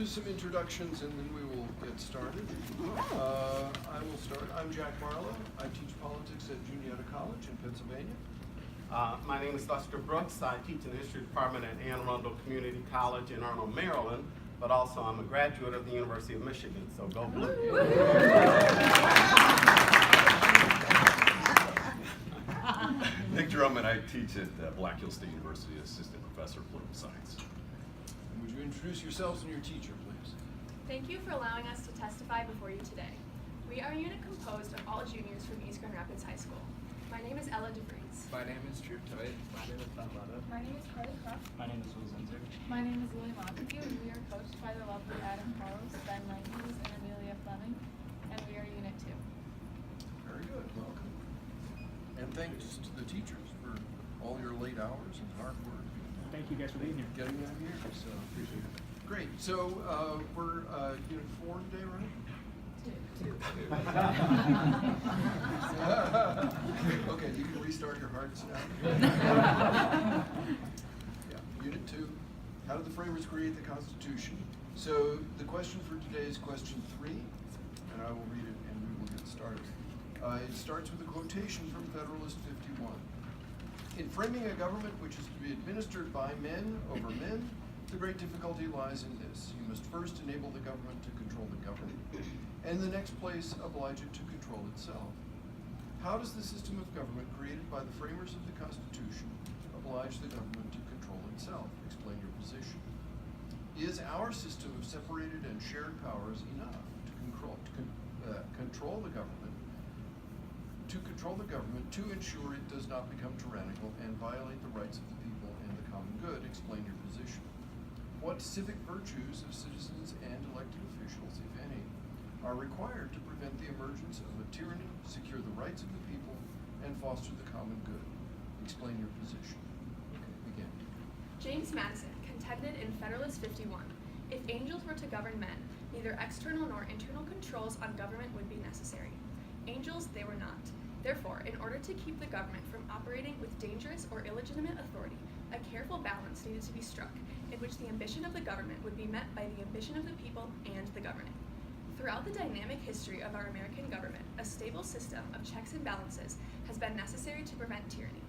some introductions and then we will get started. I will start. I'm Jack Marlowe. I teach politics at Juniata College in Pennsylvania. My name is Lester Brooks. I teach in the history department at Anne Arundel Community College in Arnold, Maryland, but also I'm a graduate of the University of Michigan, so go Blue. Nick Drummond, I teach at Black Hills State University, assistant professor of political science. And would you introduce yourselves and your teacher, please? Thank you for allowing us to testify before you today. We are a unit composed of all juniors from East Grand Rapids High School. My name is Ella DeVries. My name is Drew Toy. My name is Ben Letta. My name is Carly Croft. My name is Will Zinzer. My name is Lily Montague, and we are coached by the lovely Adam Carlos, Ben Langes, and Amelia Fleming, and we are Unit 2. Very good. Welcome. And thanks to the teachers for all your late hours and hard work. Thank you guys for being here. Getting them here, so appreciate it. Great. So we're Unit 4 today, right? Okay, you can restart your hearts now. Yeah, Unit 2. How did the framers create the Constitution? So the question for today is question 3, and I will read it and we will get started. It starts with a quotation from Federalist 51. In framing a government which is to be administered by men over men, the great difficulty lies in this. You must first enable the government to control the governed, and in the next place oblige it to control itself. How does the system of government created by the framers of the Constitution oblige the government to control itself? Explain your position. Is our system of separated and shared powers enough to control the government to ensure it does not become tyrannical and violate the rights of the people and the common good? Explain your position. What civic virtues of citizens and elected officials, if any, are required to prevent the emergence of a tyranny, secure the rights of the people, and foster the common good? Explain your position. Okay, begin. James Madison contended in Federalist 51, if angels were to govern men, neither external nor internal controls on government would be necessary. Angels they were not. Therefore, in order to keep the government from operating with dangerous or illegitimate authority, a careful balance needed to be struck, in which the ambition of the government would be met by the ambition of the people and the governing. Throughout the dynamic history of our American government, a stable system of checks and balances has been necessary to prevent tyranny.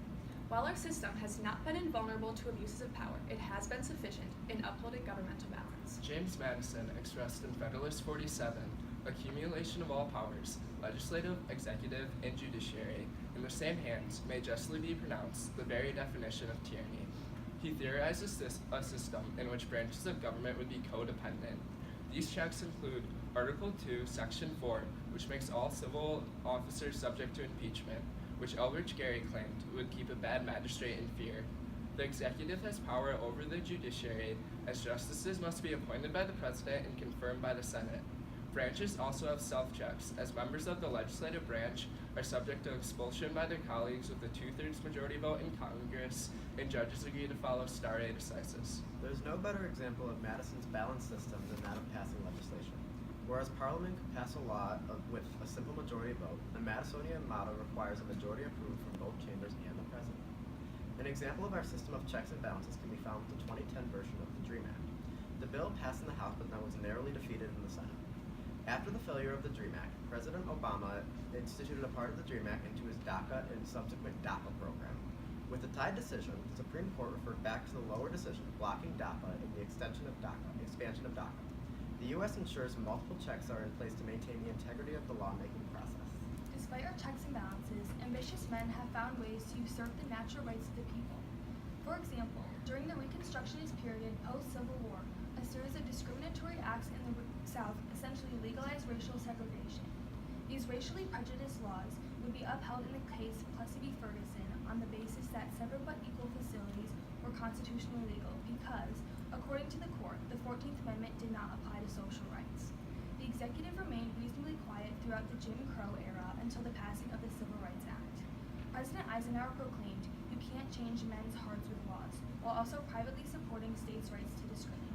While our system has not been invulnerable to abuses of power, it has been sufficient in upholding governmental balance. James Madison expressed in Federalist 47, accumulation of all powers, legislative, executive, and judiciary, in the same hands may justly be pronounced the very definition of tyranny. He theorizes a system in which branches of government would be codependent. These checks include Article 2, Section 4, which makes all civil officers subject to impeachment, which Elbridge Gerry claimed would keep a bad magistrate in fear. The executive has power over the judiciary, as justices must be appointed by the president and confirmed by the Senate. Branches also have self-checks, as members of the legislative branch are subject to expulsion by their colleagues with a 2/3 majority vote in Congress, and judges agree to follow stare decisis. There's no better example of Madison's balanced system than that of passing legislation. Whereas Parliament could pass a law with a simple majority vote, the Madisonian model requires a majority approved from both chambers and the president. An example of our system of checks and balances can be found with the 2010 version of the DREAM Act. The bill passed in the House but then was narrowly defeated in the Senate. After the failure of the DREAM Act, President Obama instituted a part of the DREAM Act into his DACA and subsequent DAPA program. With the tied decision, the Supreme Court referred back to the lower decision blocking DAPA and the expansion of DACA. The U.S. ensures multiple checks are in place to maintain the integrity of the lawmaking process. Despite our checks and balances, ambitious men have found ways to usurp the natural rights of the people. For example, during the Reconstructionist period post-Civil War, a series of discriminatory acts in the South essentially legalized racial segregation. These racially prejudiced laws would be upheld in the case of Plessy v. Ferguson on the basis that separate but equal facilities were constitutionally legal because, according to the court, the 14th Amendment did not apply to social rights. The executive remained reasonably quiet throughout the Jim Crow era until the passing of the Civil Rights Act. President Eisenhower proclaimed, "You can't change men's hearts with laws," while also privately supporting states' rights to discriminate.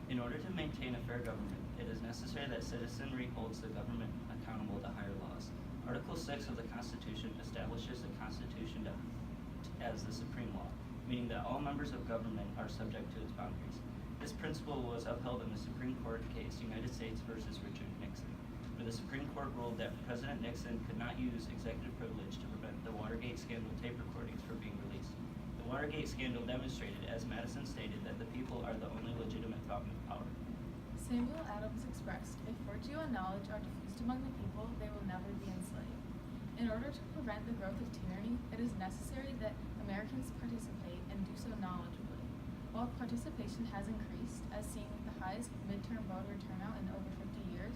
In order to maintain a fair government, it is necessary that citizenry holds the government accountable to higher laws. Article 6 of the Constitution establishes the Constitution as the supreme law, meaning that all members of government are subject to its boundaries. This principle was upheld in the Supreme Court case United States versus Richard Nixon, where the Supreme Court ruled that President Nixon could not use executive privilege to prevent the Watergate scandal tape recordings from being released. The Watergate scandal demonstrated, as Madison stated, that the people are the only legitimate fountain of power. Samuel Adams expressed, "If virtue and knowledge are diffused among the people, they will never be enslaved." In order to prevent the growth of tyranny, it is necessary that Americans participate and do so knowledgeably. While participation has increased, as seen with the highest midterm voter turnout in over 50 years,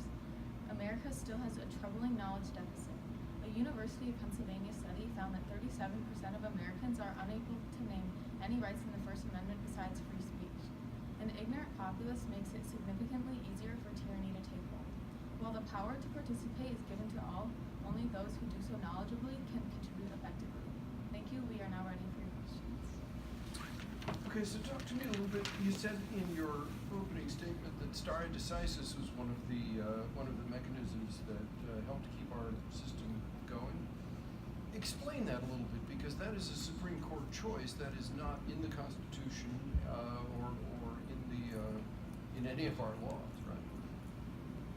America still has a troubling knowledge deficit. A University of Pennsylvania study found that 37% of Americans are unable to name any rights in the First Amendment besides free speech. An ignorant populace makes it significantly easier for tyranny to take hold. While the power to participate is given to all, only those who do so knowledgeably can contribute effectively. Thank you. We are now ready for your questions. Okay, so talk to me a little bit. You said in your opening statement that stare decisis was one of the mechanisms that helped keep our system going. Explain that a little bit, because that is a Supreme Court choice that is not in the Constitution or in any of our laws, right?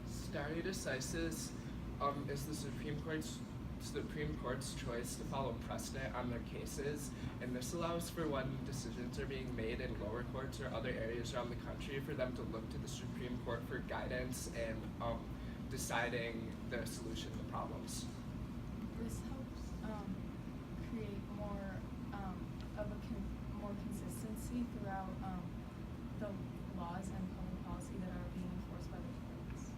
Stare decisis is the Supreme Court's choice to follow precedent on their cases, and this allows for when decisions are being made in lower courts or other areas around the country for them to look to the Supreme Court for guidance and deciding the solution to problems. This helps create more more consistency throughout the laws and public policy that are being enforced by the courts.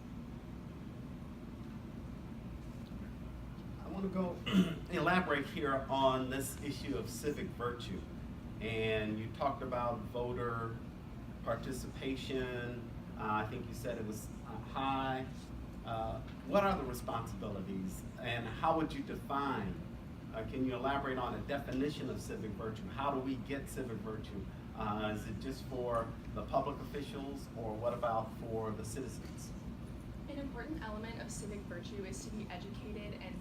I want to go elaborate here on this issue of civic virtue. And you talked about voter participation. I think you said it was high. What are the responsibilities, and how would you define? Can you elaborate on a definition of civic virtue? How do we get civic virtue? Is it just for the public officials, or what about for the citizens? An important element of civic virtue is to be educated and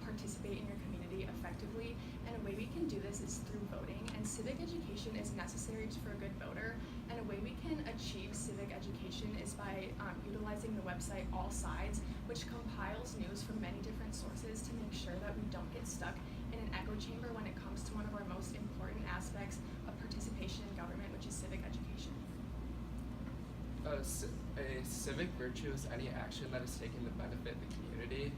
participate in your community effectively, and a way we can do this is through voting, and civic education is necessary for a good voter, and a way we can achieve civic education is by utilizing the website All Sides, which compiles news from many different sources to make sure that we don't get stuck in an echo chamber when it comes to one of our most important aspects of participation in government, which is civic education. A civic virtue is any action that is taken to benefit the community,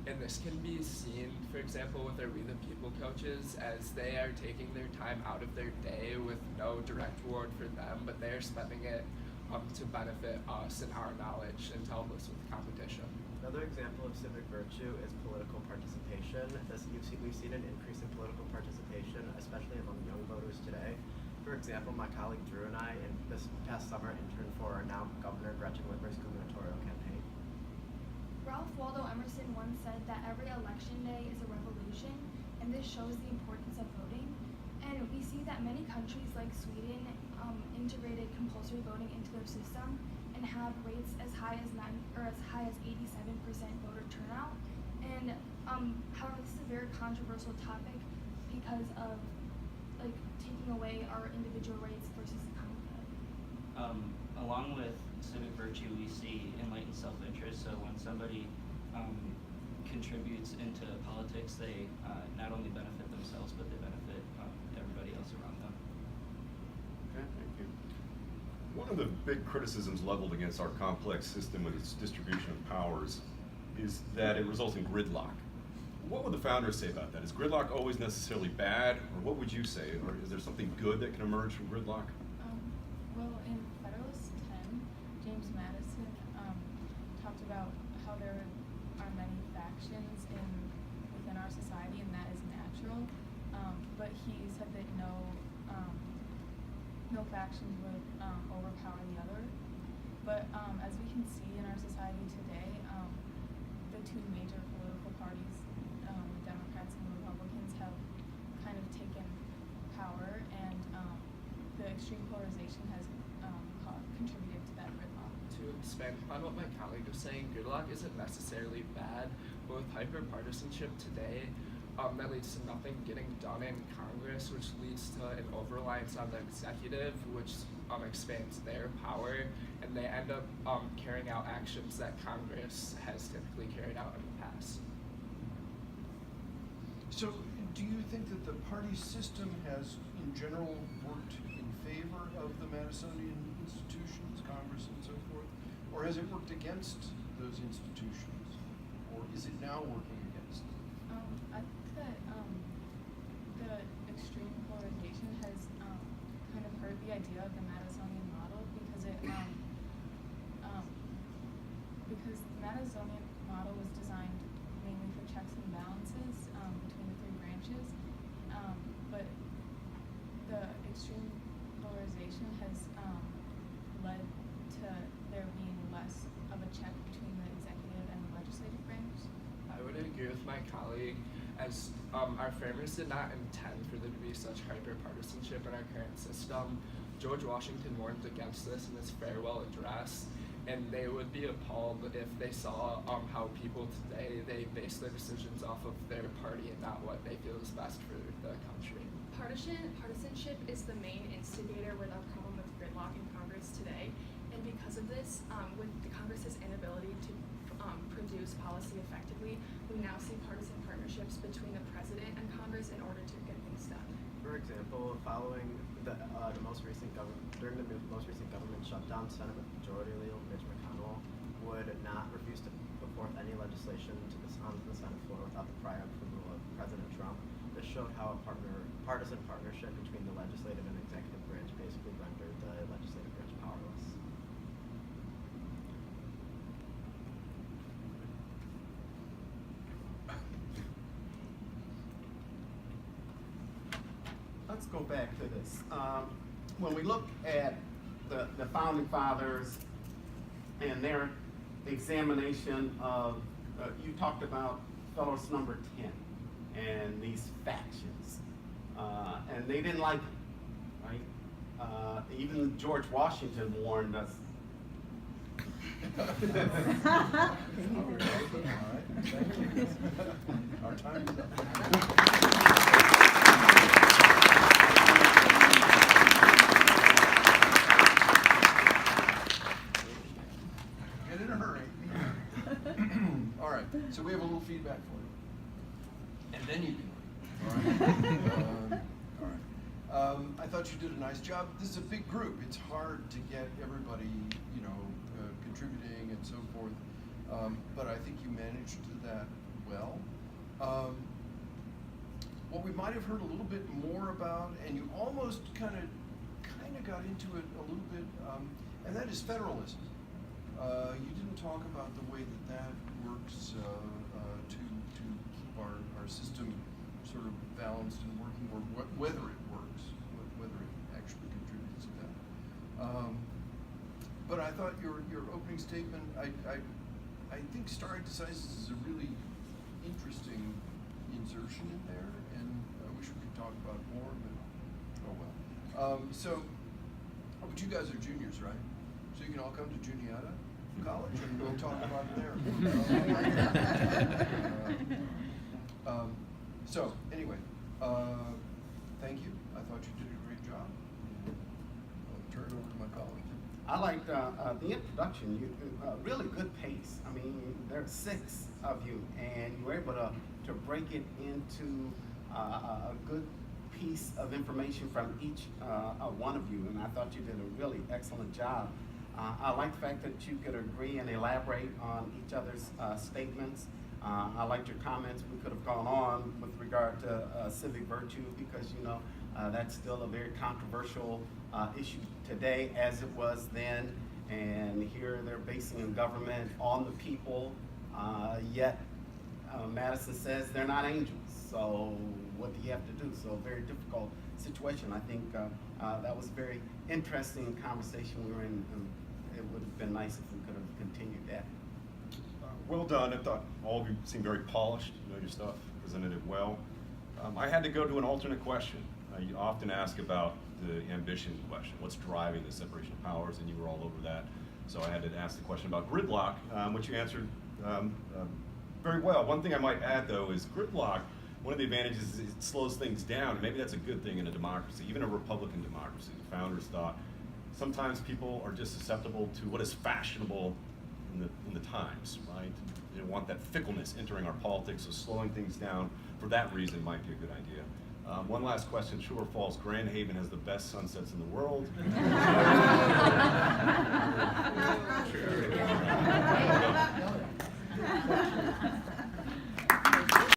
and this can be seen, for example, with our We the People coaches, as they are taking their time out of their day with no direct reward for them, but they are spending it to benefit us and our knowledge and to help us with competition. Another example of civic virtue is political participation. We've seen an increase in political participation, especially among young voters today. For example, my colleague Drew and I, in this past summer, interned for our now Governor Gretchen Whitmer's gubernatorial campaign. Ralph Waldo Emerson once said that every election day is a revolution, and this shows the importance of voting. And we see that many countries like Sweden integrated compulsory voting into their system and have rates as high as 87% voter turnout. And however, this is a very controversial topic because of taking away our individual rights versus the common good. Along with civic virtue, we see enlightened self-interest. So when somebody contributes into politics, they not only benefit themselves, but they benefit everybody else around them. Okay, thank you. One of the big criticisms leveled against our complex system with its distribution of powers is that it results in gridlock. What would the founders say about that? Is gridlock always necessarily bad, or what would you say? Or is there something good that can emerge from gridlock? Well, in Federalist 10, James Madison talked about how there are many factions within our society, and that is natural. But he said that no factions would overpower the other. But as we can see in our society today, the two major political parties, the Democrats and the Republicans, have kind of taken power, and the extreme polarization has contributed to that gridlock. To expand on what my colleague was saying, gridlock isn't necessarily bad, but with hyper-partisanship today, that leads to nothing getting done in Congress, which leads to an over-reliance on the executive, which expands their power, and they end up carrying out actions that Congress has typically carried out in the past. So, do you think that the party system has, in general, worked in favor of the Madisonian institutions, Congress and so forth? Or has it worked against those institutions? Or is it now working against them? I think that the extreme polarization has kind of hurt the idea of the Madisonian model because because the Madisonian model was designed mainly for checks and balances between the three branches, but the extreme polarization has led to there being less of a check between the executive and the legislative branch. I would agree with my colleague, as our framers did not intend for there to be such hyper-partisanship in our current system. George Washington warned against this in his farewell address, and they would be appalled if they saw how people today, they base their decisions off of their party and not what they feel is best for the country. Partisanship is the main instigator with our problem with gridlock in Congress today, and because of this, with the Congress's inability to produce policy effectively, we now see partisan partnerships between the president and Congress in order to get things done. For example, following the most recent during the most recent government shutdown, Senate Majority Leader Mitch McConnell would not refuse to put forth any legislation on the Senate floor without the prior approval of President Trump. This showed how a partisan partnership between the legislative and executive branch basically rendered the legislative branch powerless. Let's go back to this. When we look at the founding fathers and their examination of, you talked about Fellows Number 10 and these factions, and they didn't like it, right? Even George Washington warned us. All right, thank you. Our time is up. Get in a hurry. All right, so we have a little feedback for you. And then you can leave. All right. I thought you did a nice job. This is a big group. It's hard to get everybody, contributing and so forth. But I think you managed that well. What we might have heard a little bit more about, and you almost kind of got into it a little bit, and that is federalism. You didn't talk about the way that works to keep our system sort of balanced and working, or whether it works, whether it actually contributes to that. But I thought your opening statement, I think stare decisis is a really interesting insertion in there, and I wish we could talk about it more, but oh well. But you guys are juniors, right? So you can all come to Juniata College and we'll talk about it there. So anyway, thank you. I thought you did a great job. I'll turn it over to my colleague. I liked the introduction. You really good pace. I mean, there are 6 of you, and you were able to break it into a good piece of information from each one of you, and I thought you did a really excellent job. I like the fact that you could agree and elaborate on each other's statements. I liked your comments. We could have gone on with regard to civic virtue because, that's still a very controversial issue today as it was then. And here they're basing a government on the people, yet Madison says they're not angels. So what do you have to do? So a very difficult situation. I think that was a very interesting conversation we were in. It would have been nice if we could have continued that. Well done. I thought all of you seemed very polished. You know your stuff, presented it well. I had to go to an alternate question. You often ask about the ambition question. What's driving the separation of powers? And you were all over that. So I had to ask the question about gridlock, which you answered very well. One thing I might add, though, is gridlock one of the advantages is it slows things down, and maybe that's a good thing in a democracy, even a Republican democracy. The founders thought sometimes people are just susceptible to what is fashionable in the times, right? They want that fickleness entering our politics, so slowing things down for that reason might be a good idea. One last question, true or false, Grand Haven has the best sunsets in the world?